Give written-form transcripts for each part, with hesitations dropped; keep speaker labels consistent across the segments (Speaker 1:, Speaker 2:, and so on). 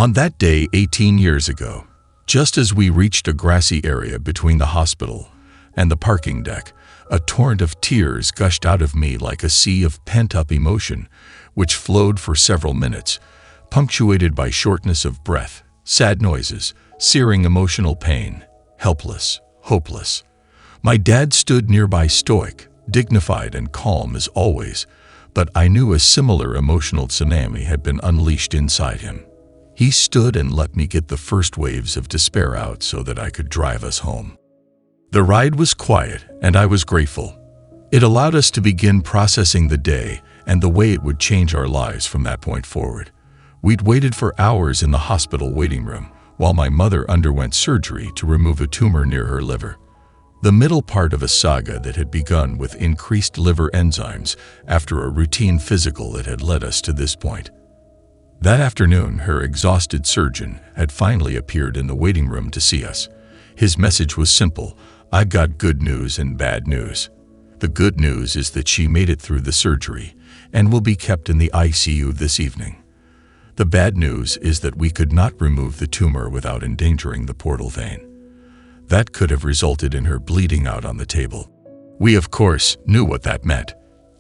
Speaker 1: On that day 18 years ago, just as we reached a grassy area between the hospital and the parking deck, a torrent of tears gushed out of me like a sea of pent-up emotion, which flowed for several minutes, punctuated by shortness of breath, sad noises, searing emotional pain, helpless, hopeless. My dad stood nearby, stoic, dignified and calm as always, but I knew a similar emotional tsunami had been unleashed inside him. He stood and let me get the first waves of despair out so that I could drive us home. The ride was quiet, and I was grateful. It allowed us to begin processing the day and the way it would change our lives from that point forward. We'd waited for hours in the hospital waiting room while my mother underwent surgery to remove a tumor near her liver. The middle part of a saga that had begun with increased liver enzymes after a routine physical that had led us to this point. That afternoon, her exhausted surgeon had finally appeared in the waiting room to see us. His message was simple: I've got good news and bad news. The good news is that she made it through the surgery and will be kept in the ICU this evening. The bad news is that we could not remove the tumor without endangering the portal vein. That could have resulted in her bleeding out on the table. We, of course, knew what that meant.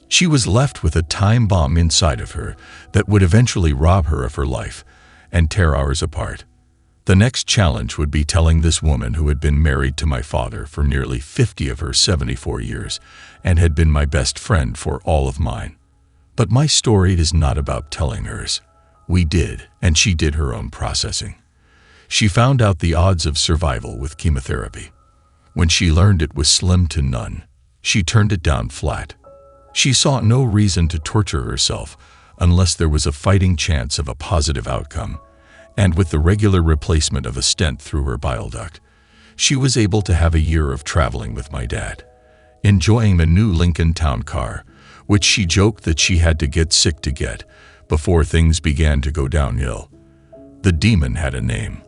Speaker 1: She was left with a time bomb inside of her that would eventually rob her of her life and tear ours apart. The next challenge would be telling this woman, who had been married to my father for nearly 50 of her 74 years and had been my best friend for all of mine. But my story is not about telling hers. We did, and she did her own processing. She found out the odds of survival with chemotherapy. When she learned it was slim to none, she turned it down flat. She saw no reason to torture herself unless there was a fighting chance of a positive outcome, and with the regular replacement of a stent through her bile duct, she was able to have a year of traveling with my dad, enjoying a new Lincoln Town car, which she joked that she had to get sick to get before things began to go downhill. The demon had a name.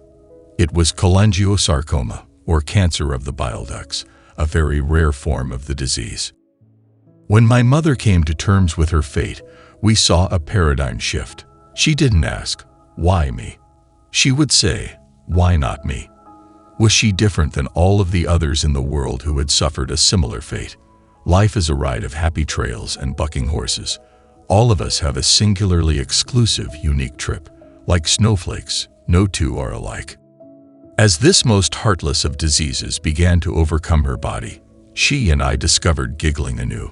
Speaker 1: It was cholangiosarcoma, or cancer of the bile ducts, a very rare form of the disease. When my mother came to terms with her fate, we saw a paradigm shift. She didn't ask, "Why me?" She would say, "Why not me?" Was she different than all of the others in the world who had suffered a similar fate? Life is a ride of happy trails and bucking horses. All of us have a singularly exclusive, unique trip. Like snowflakes, no two are alike. As this most heartless of diseases began to overcome her body, she and I discovered giggling anew.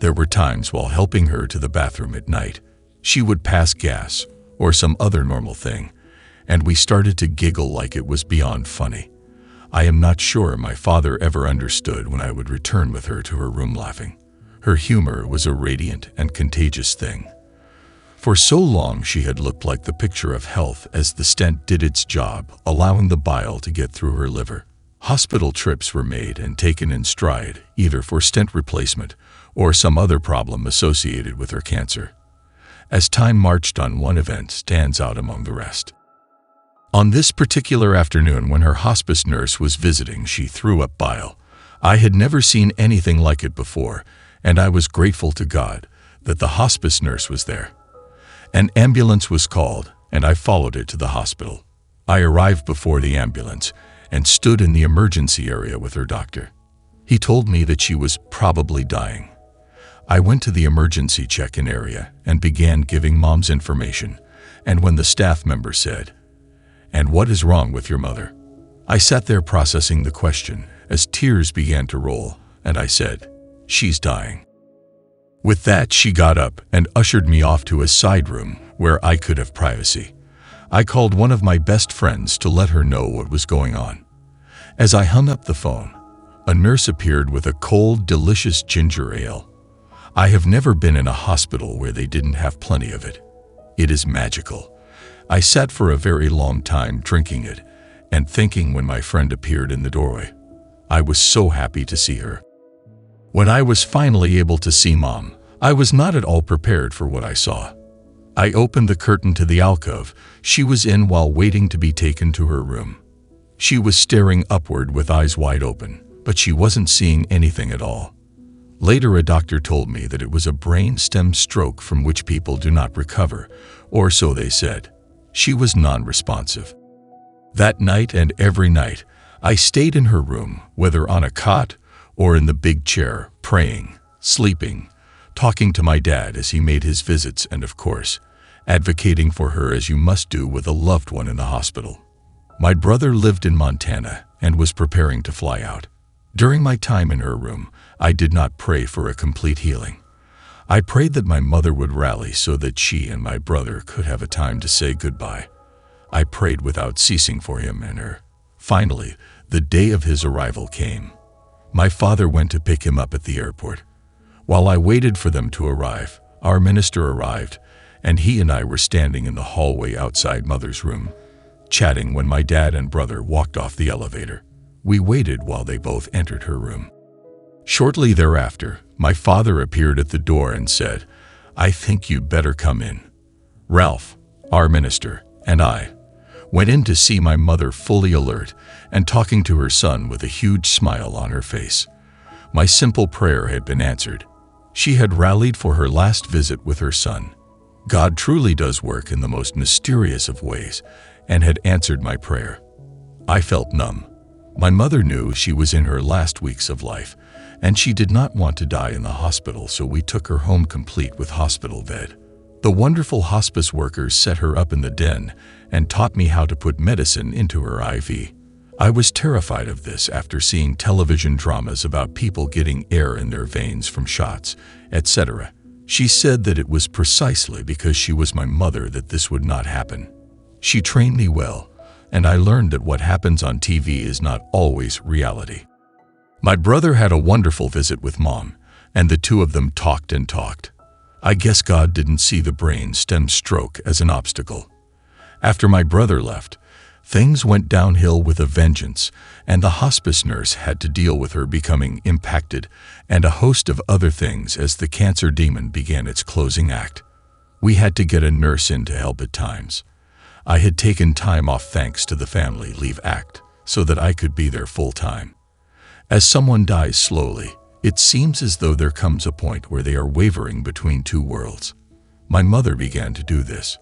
Speaker 1: There were times while helping her to the bathroom at night, she would pass gas or some other normal thing, and we started to giggle like it was beyond funny. I am not sure my father ever understood when I would return with her to her room laughing. Her humor was a radiant and contagious thing. For so long she had looked like the picture of health as the stent did its job, allowing the bile to get through her liver. Hospital trips were made and taken in stride, either for stent replacement or some other problem associated with her cancer. As time marched on, one event stands out among the rest. On this particular afternoon, when her hospice nurse was visiting, she threw up bile. I had never seen anything like it before, and I was grateful to God that the hospice nurse was there. An ambulance was called, and I followed it to the hospital. I arrived before the ambulance and stood in the emergency area with her doctor. He told me that she was probably dying. I went to the emergency check-in area and began giving Mom's information, and when the staff member said, "And what is wrong with your mother?" I sat there processing the question as tears began to roll, and I said, "She's dying." With that, she got up and ushered me off to a side room where I could have privacy. I called one of my best friends to let her know what was going on. As I hung up the phone, a nurse appeared with a cold, delicious ginger ale. I have never been in a hospital where they didn't have plenty of it. It is magical. I sat for a very long time drinking it and thinking when my friend appeared in the doorway. I was so happy to see her. When I was finally able to see Mom, I was not at all prepared for what I saw. I opened the curtain to the alcove she was in while waiting to be taken to her room. She was staring upward with eyes wide open, but she wasn't seeing anything at all. Later, a doctor told me that it was a brain stem stroke from which people do not recover, or so they said. She was non-responsive. That night and every night, I stayed in her room, whether on a cot or in the big chair, praying, sleeping, talking to my dad as he made his visits, and of course, advocating for her as you must do with a loved one in the hospital. My brother lived in Montana and was preparing to fly out. During my time in her room, I did not pray for a complete healing. I prayed that my mother would rally so that she and my brother could have a time to say goodbye. I prayed without ceasing for him and her. Finally, the day of his arrival came. My father went to pick him up at the airport. While I waited for them to arrive, our minister arrived, and he and I were standing in the hallway outside Mother's room, chatting when my dad and brother walked off the elevator. We waited while they both entered her room. Shortly thereafter, my father appeared at the door and said, "I think you better come in." Ralph, our minister, and I went in to see my mother fully alert and talking to her son with a huge smile on her face. My simple prayer had been answered. She had rallied for her last visit with her son. God truly does work in the most mysterious of ways and had answered my prayer. I felt numb. My mother knew she was in her last weeks of life, and she did not want to die in the hospital, so we took her home complete with hospital bed. The wonderful hospice workers set her up in the den and taught me how to put medicine into her IV. I was terrified of this after seeing television dramas about people getting air in their veins from shots, etc. She said that it was precisely because she was my mother that this would not happen. She trained me well, and I learned that what happens on TV is not always reality. My brother had a wonderful visit with Mom, and the two of them talked and talked. I guess God didn't see the brain stem stroke as an obstacle. After my brother left, things went downhill with a vengeance, and the hospice nurse had to deal with her becoming impacted and a host of other things as the cancer demon began its closing act. We had to get a nurse in to help at times. I had taken time off thanks to the Family Leave Act so that I could be there full time. As someone dies slowly, it seems as though there comes a point where they are wavering between two worlds. My mother began to do this.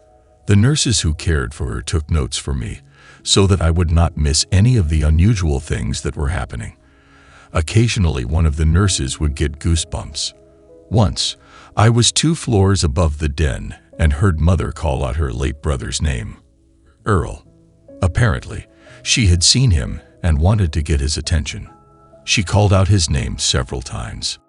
Speaker 1: The nurses who cared for her took notes for me so that I would not miss any of the unusual things that were happening. Occasionally, one of the nurses would get goosebumps. Once, I was 2 floors above the den and heard Mother call out her late brother's name, Earl. Apparently, she had seen him and wanted to get his attention. She called out his name several times.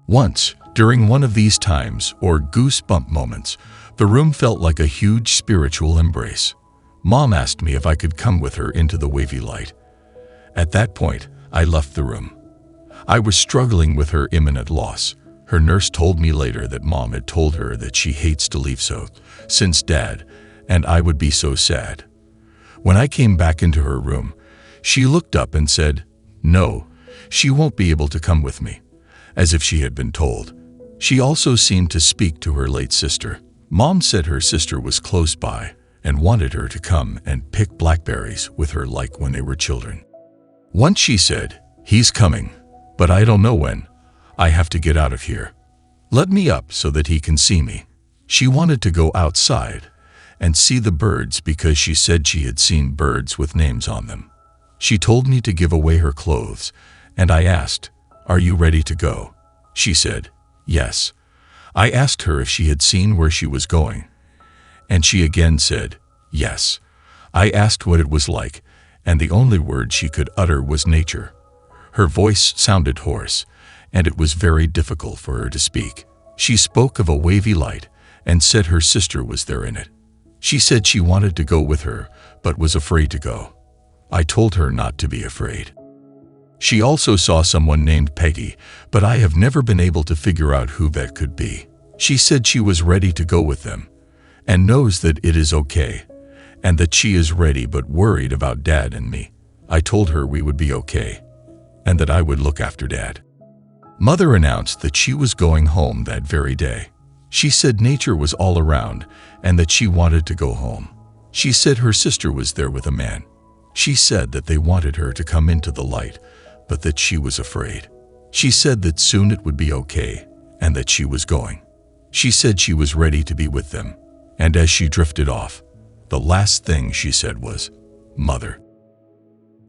Speaker 1: Once, during one of these times, or goosebump moments, the room felt like a huge spiritual embrace. Mom asked me if I could come with her into the wavy light. At that point, I left the room. I was struggling with her imminent loss. Her nurse told me later that Mom had told her that she hates to leave since Dad, and I would be so sad. When I came back into her room, she looked up and said, "No, she won't be able to come with me," as if she had been told. She also seemed to speak to her late sister. Mom said her sister was close by and wanted her to come and pick blackberries with her like when they were children. Once she said, "He's coming, but I don't know when. I have to get out of here. Let me up so that he can see me." She wanted to go outside and see the birds because she said she had seen birds with names on them. She told me to give away her clothes, and I asked, "Are you ready to go?" She said, "Yes." I asked her if she had seen where she was going, and she again said, "Yes." I asked what it was like, and the only word she could utter was nature. Her voice sounded hoarse, and it was very difficult for her to speak. She spoke of a wavy light and said her sister was there in it. She said she wanted to go with her, but was afraid to go. I told her not to be afraid. She also saw someone named Peggy, but I have never been able to figure out who that could be. She said she was ready to go with them, and knows that it is okay, and that she is ready but worried about Dad and me. I told her we would be okay, and that I would look after Dad. Mother announced that she was going home that very day. She said nature was all around and that she wanted to go home. She said her sister was there with a man. She said that they wanted her to come into the light, but that she was afraid. She said that soon it would be okay and that she was going. She said she was ready to be with them, and as she drifted off, The last thing she said was, "Mother."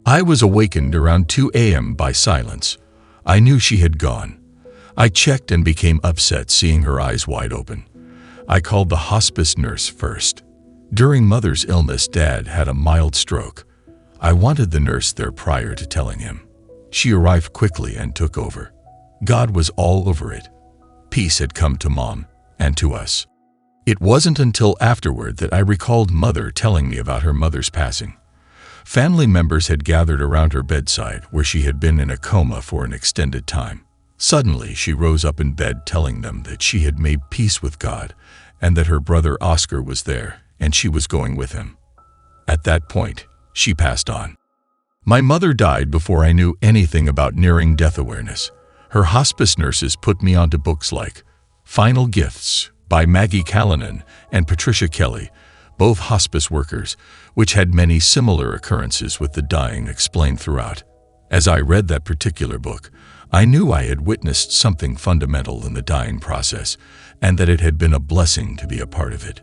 Speaker 1: I was awakened around 2 a.m. by silence. I knew she had gone. I checked and became upset seeing her eyes wide open. I called the hospice nurse first. During Mother's illness, Dad had a mild stroke. I wanted the nurse there prior to telling him. She arrived quickly and took over. God was all over it. Peace had come to Mom and to us. It wasn't until afterward that I recalled Mother telling me about her mother's passing. Family members had gathered around her bedside where she had been in a coma for an extended time. Suddenly, she rose up in bed telling them that she had made peace with God and that her brother Oscar was there and she was going with him. At that point, she passed on. My mother died before I knew anything about nearing death awareness. Her hospice nurses put me onto books like Final Gifts by Maggie Callanan and Patricia Kelly, both hospice workers, which had many similar occurrences with the dying explained throughout. As I read that particular book, I knew I had witnessed something fundamental in the dying process and that it had been a blessing to be a part of it.